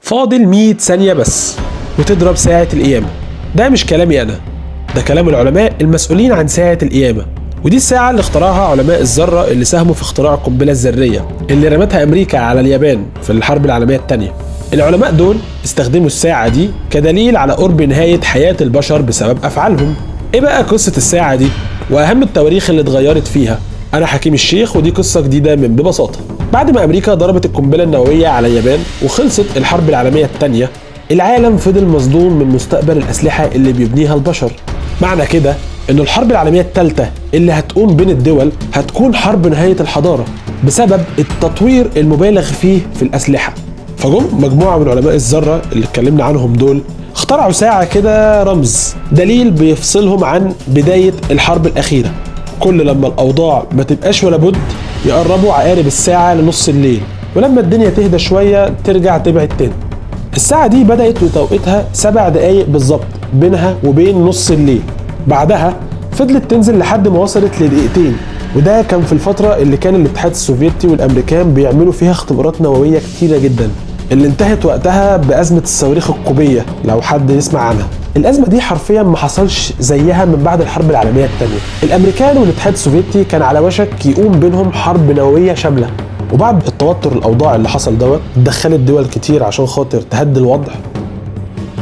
فاضل 100 ثانية بس وتضرب ساعة القيامة. ده مش كلامي أنا، ده كلام العلماء المسؤولين عن ساعة القيامة. ودي الساعة اللي اخترعها علماء الذرة اللي ساهموا في اختراع القنبلة الذرية اللي رمتها أمريكا على اليابان في الحرب العالمية الثانية. العلماء دول استخدموا الساعة دي كدليل على قرب نهاية حياة البشر بسبب أفعالهم. إيه بقى قصة الساعة دي وأهم التواريخ اللي اتغيرت فيها؟ أنا حكيم الشيخ ودي قصة جديدة من ببساطة. بعد ما أمريكا ضربت القنبلة النووية على اليابان وخلصت الحرب العالمية الثانية، العالم فضل مصدوم من مستقبل الأسلحة اللي بيبنيها البشر. معنى كده إن الحرب العالمية الثالثة اللي هتقوم بين الدول هتكون حرب نهاية الحضارة بسبب التطوير المبالغ فيه في الأسلحة. فجم مجموعة من علماء الذرة اللي اتكلمنا عنهم دول اخترعوا ساعة كده رمز، دليل بيفصلهم عن بداية الحرب الأخيرة. كل لما الأوضاع ما تبقاش ولا بد يقربوا عقارب الساعة لنص الليل، ولما الدنيا تهدى شوية ترجع تبعد تاني. الساعة دي بدأت وتوقيتها 7 دقايق بالظبط بينها وبين نص الليل، بعدها فضلت تنزل لحد ما وصلت لدقيقتين. وده كان في الفترة اللي كان الاتحاد السوفيتي والأمريكان بيعملوا فيها اختبارات نووية كتيرة جدا، اللي انتهت وقتها بأزمة الصواريخ القوبية لو حد يسمع عنها. الأزمة دي حرفيا ما حصلش زيها من بعد الحرب العالمية الثانية. الأمريكان والاتحاد السوفيتي كان على وشك يقوم بينهم حرب نووية شاملة، وبعد التوتر الأوضاع اللي حصل دوت اتدخلت دول كتير عشان خاطر تهدي الوضع.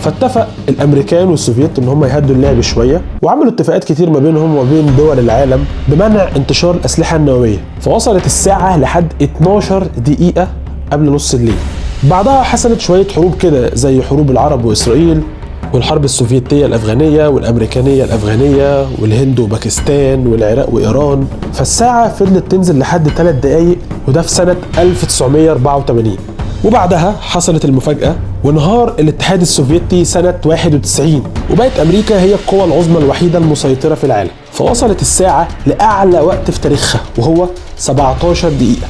فاتفق الامريكان والسوفيت ان هم يهدوا اللعب شويه، وعملوا اتفاقات كتير ما بينهم وبين دول العالم بمنع انتشار الاسلحه النوويه. فوصلت الساعه لحد 12 دقيقه قبل نص الليل. بعدها حصلت شويه حروب كده زي حروب العرب واسرائيل، والحرب السوفيتيه الافغانيه والامريكانيه الافغانيه، والهند وباكستان والعراق وايران. فالساعه فضلت تنزل لحد 3 دقائق، وده في سنه 1984. وبعدها حصلت المفاجأة وانهار الاتحاد السوفيتي سنة 91، وبقت أمريكا هي القوة العظمى الوحيدة المسيطرة في العالم. فوصلت الساعة لأعلى وقت في تاريخها وهو 17 دقيقة.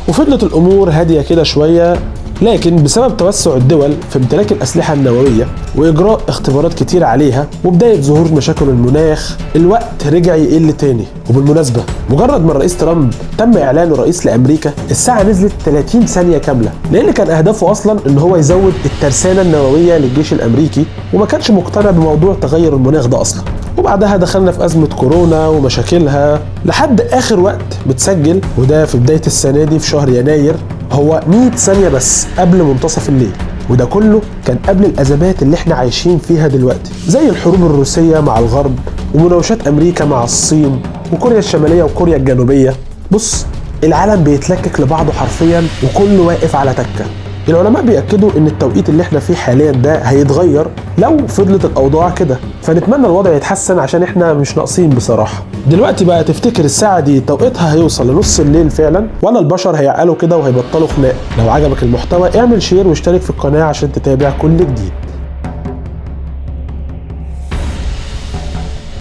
وفضلت الأمور هادية كده شوية، لكن بسبب توسع الدول في امتلاك الأسلحة النووية وإجراء اختبارات كتير عليها وبداية ظهور مشاكل المناخ، الوقت رجع يقل تاني. وبالمناسبة مجرد ما الرئيس ترامب تم إعلانه رئيس لأمريكا، الساعة نزلت 30 ثانية كاملة، لأن كان أهدافه أصلا إن هو يزود الترسانة النووية للجيش الأمريكي، وما كانش مقتنع بموضوع تغير المناخ ده أصلا. وبعدها دخلنا في أزمة كورونا ومشاكلها لحد آخر وقت متسجل، وده في بداية السنة دي في شهر يناير، هو 100 ثانية بس قبل منتصف الليل. وده كله كان قبل الأزمات اللي احنا عايشين فيها دلوقتي، زي الحروب الروسية مع الغرب ومناوشات أمريكا مع الصين وكوريا الشمالية وكوريا الجنوبية. بص، العالم بيتلكك لبعضه حرفيا وكله واقف على تكة. العلماء بيأكدوا ان التوقيت اللي احنا فيه حاليا ده هيتغير لو فضلت الاوضاع كده، فنتمنى الوضع يتحسن عشان احنا مش ناقصين بصراحة. دلوقتي بقى تفتكر الساعة دي توقيتها هيوصل لنص الليل فعلا، ولا البشر هيعقلوا كده وهيبطلوا خناق؟ لو عجبك المحتوى اعمل شير واشترك في القناة عشان تتابع كل جديد.